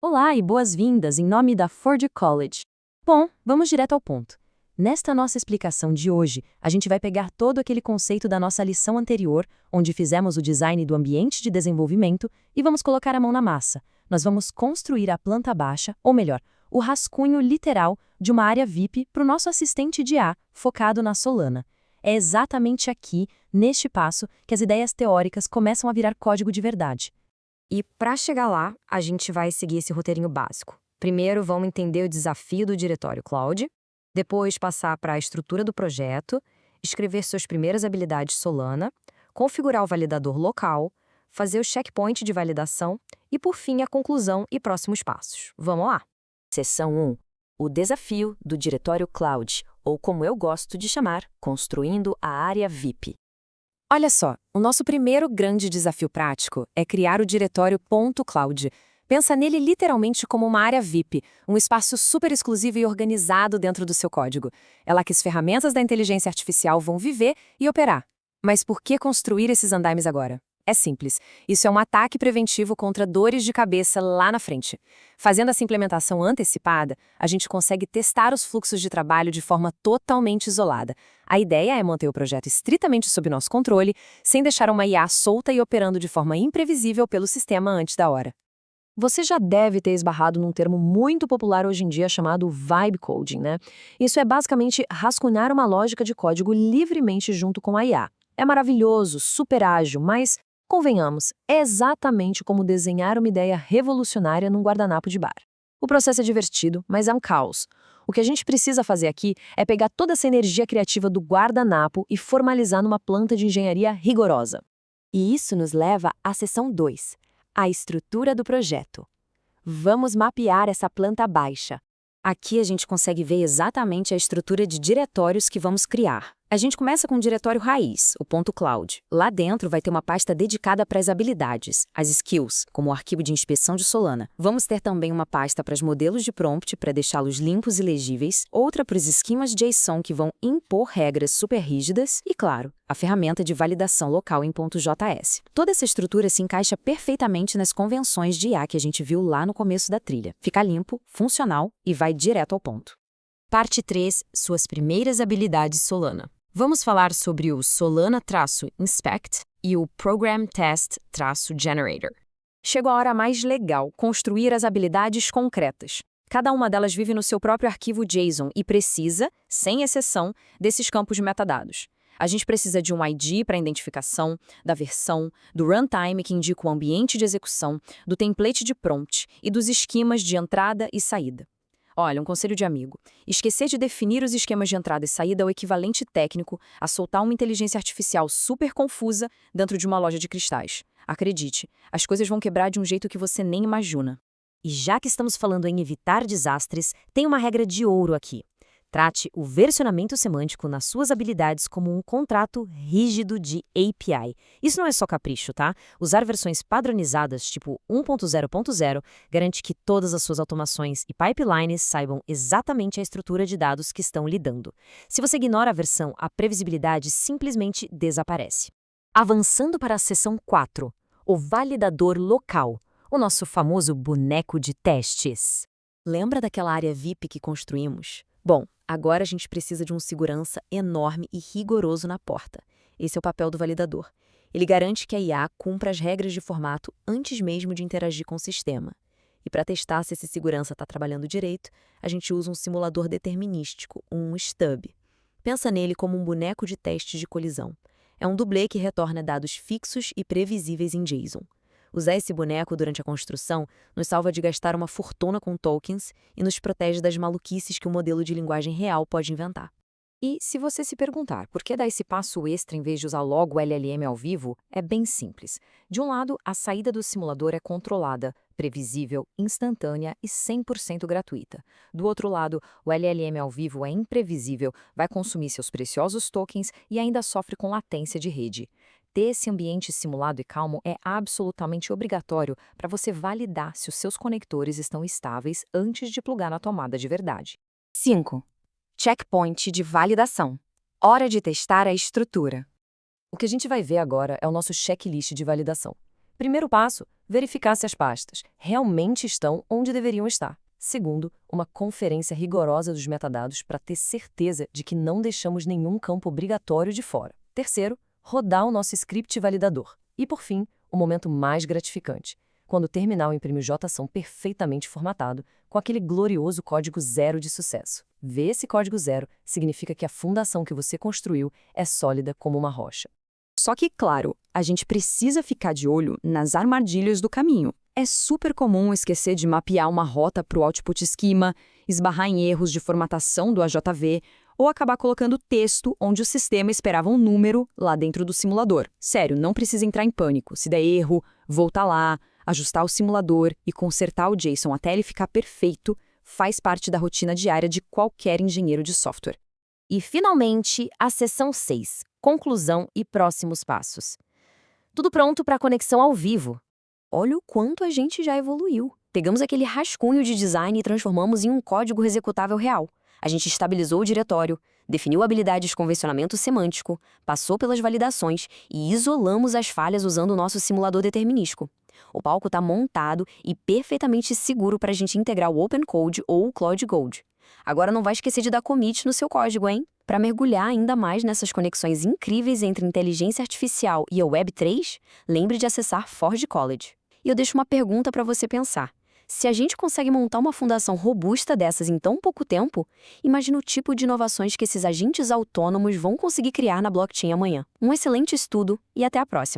Olá e boas-vindas em nome da Ford College. Bom, vamos direto ao ponto. Nesta nossa explicação de hoje, a gente vai pegar todo aquele conceito da nossa lição anterior, onde fizemos o design do ambiente de desenvolvimento, e vamos colocar a mão na massa. Nós vamos construir a planta baixa, ou melhor, o rascunho literal de uma área VIP para o nosso assistente de IA, focado na Solana. É exatamente aqui, neste passo, que as ideias teóricas começam a virar código de verdade. E para chegar lá, a gente vai seguir esse roteirinho básico. Primeiro, vamos entender o desafio do diretório Cloud, depois passar para a estrutura do projeto, escrever suas primeiras habilidades Solana, configurar o validador local, fazer o checkpoint de validação e, por fim, a conclusão e próximos passos. Vamos lá? Seção 1. O desafio do diretório Cloud, ou como eu gosto de chamar, construindo a área VIP. Olha só, o nosso primeiro grande desafio prático é criar o diretório .cloud. Pensa nele literalmente como uma área VIP, um espaço super exclusivo e organizado dentro do seu código. É lá que as ferramentas da inteligência artificial vão viver e operar. Mas por que construir esses andaimes agora? É simples. Isso é um ataque preventivo contra dores de cabeça lá na frente. Fazendo essa implementação antecipada, a gente consegue testar os fluxos de trabalho de forma totalmente isolada. A ideia é manter o projeto estritamente sob nosso controle, sem deixar uma IA solta e operando de forma imprevisível pelo sistema antes da hora. Você já deve ter esbarrado num termo muito popular hoje em dia chamado vibe coding, né? Isso é basicamente rascunhar uma lógica de código livremente junto com a IA. É maravilhoso, super ágil, mas convenhamos, é exatamente como desenhar uma ideia revolucionária num guardanapo de bar. O processo é divertido, mas é um caos. O que a gente precisa fazer aqui é pegar toda essa energia criativa do guardanapo e formalizar numa planta de engenharia rigorosa. E isso nos leva à seção 2, a estrutura do projeto. Vamos mapear essa planta baixa. Aqui a gente consegue ver exatamente a estrutura de diretórios que vamos criar. A gente começa com o diretório raiz, o .cloud. Lá dentro vai ter uma pasta dedicada para as habilidades, as skills, como o arquivo de inspeção de Solana. Vamos ter também uma pasta para os modelos de prompt para deixá-los limpos e legíveis, outra para os esquemas JSON que vão impor regras super rígidas e, claro, a ferramenta de validação local em .js. Toda essa estrutura se encaixa perfeitamente nas convenções de IA que a gente viu lá no começo da trilha. Fica limpo, funcional e vai direto ao ponto. Parte 3. Suas primeiras habilidades Solana. Vamos falar sobre o Solana-Inspect e o Program Test-Generator. Chegou a hora mais legal, construir as habilidades concretas. Cada uma delas vive no seu próprio arquivo JSON e precisa, sem exceção, desses campos de metadados. A gente precisa de um ID para identificação, da versão, do runtime que indica o ambiente de execução, do template de prompt e dos esquemas de entrada e saída. Olha, um conselho de amigo. Esquecer de definir os esquemas de entrada e saída é o equivalente técnico a soltar uma inteligência artificial super confusa dentro de uma loja de cristais. Acredite, as coisas vão quebrar de um jeito que você nem imagina. E já que estamos falando em evitar desastres, tem uma regra de ouro aqui. Trate o versionamento semântico nas suas habilidades como um contrato rígido de API. Isso não é só capricho, tá? Usar versões padronizadas, tipo 1.0.0, garante que todas as suas automações e pipelines saibam exatamente a estrutura de dados que estão lidando. Se você ignora a versão, a previsibilidade simplesmente desaparece. Avançando para a seção 4, o validador local, o nosso famoso boneco de testes. Lembra daquela área VIP que construímos? Bom, agora a gente precisa de um segurança enorme e rigoroso na porta. Esse é o papel do validador. Ele garante que a IA cumpra as regras de formato antes mesmo de interagir com o sistema. E para testar se esse segurança está trabalhando direito, a gente usa um simulador determinístico, um stub. Pensa nele como um boneco de teste de colisão. É um dublê que retorna dados fixos e previsíveis em JSON. Usar esse boneco durante a construção nos salva de gastar uma fortuna com tokens e nos protege das maluquices que o modelo de linguagem real pode inventar. E se você se perguntar por que dar esse passo extra em vez de usar logo o LLM ao vivo, é bem simples. De um lado, a saída do simulador é controlada, previsível, instantânea e 100% gratuita. Do outro lado, o LLM ao vivo é imprevisível, vai consumir seus preciosos tokens e ainda sofre com latência de rede. Ter esse ambiente simulado e calmo é absolutamente obrigatório para você validar se os seus conectores estão estáveis antes de plugar na tomada de verdade. 5. Checkpoint de validação. Hora de testar a estrutura. O que a gente vai ver agora é o nosso checklist de validação. Primeiro passo, verificar se as pastas realmente estão onde deveriam estar. Segundo, uma conferência rigorosa dos metadados para ter certeza de que não deixamos nenhum campo obrigatório de fora. Terceiro, rodar o nosso script validador. E, por fim, o momento mais gratificante, quando o terminal imprime o JSON perfeitamente formatado, com aquele glorioso código zero de sucesso. Ver esse código zero significa que a fundação que você construiu é sólida como uma rocha. Só que, claro, a gente precisa ficar de olho nas armadilhas do caminho. É super comum esquecer de mapear uma rota para o output schema, esbarrar em erros de formatação do AJV ou acabar colocando texto onde o sistema esperava um número lá dentro do simulador. Sério, não precisa entrar em pânico. Se der erro, voltar lá, ajustar o simulador e consertar o JSON até ele ficar perfeito faz parte da rotina diária de qualquer engenheiro de software. E, finalmente, a seção 6, conclusão e próximos passos. Tudo pronto para a conexão ao vivo. Olha o quanto a gente já evoluiu. Pegamos aquele rascunho de design e transformamos em um código executável real. A gente estabilizou o diretório, definiu habilidades de convencionamento semântico, passou pelas validações e isolamos as falhas usando o nosso simulador determinístico. O palco está montado e perfeitamente seguro para a gente integrar o Open Code ou o Cloud Code. Agora não vai esquecer de dar commit no seu código, hein? Para mergulhar ainda mais nessas conexões incríveis entre inteligência artificial e a Web3, lembre de acessar Forge College. E eu deixo uma pergunta para você pensar. Se a gente consegue montar uma fundação robusta dessas em tão pouco tempo, imagina o tipo de inovações que esses agentes autônomos vão conseguir criar na blockchain amanhã. Um excelente estudo e até a próxima!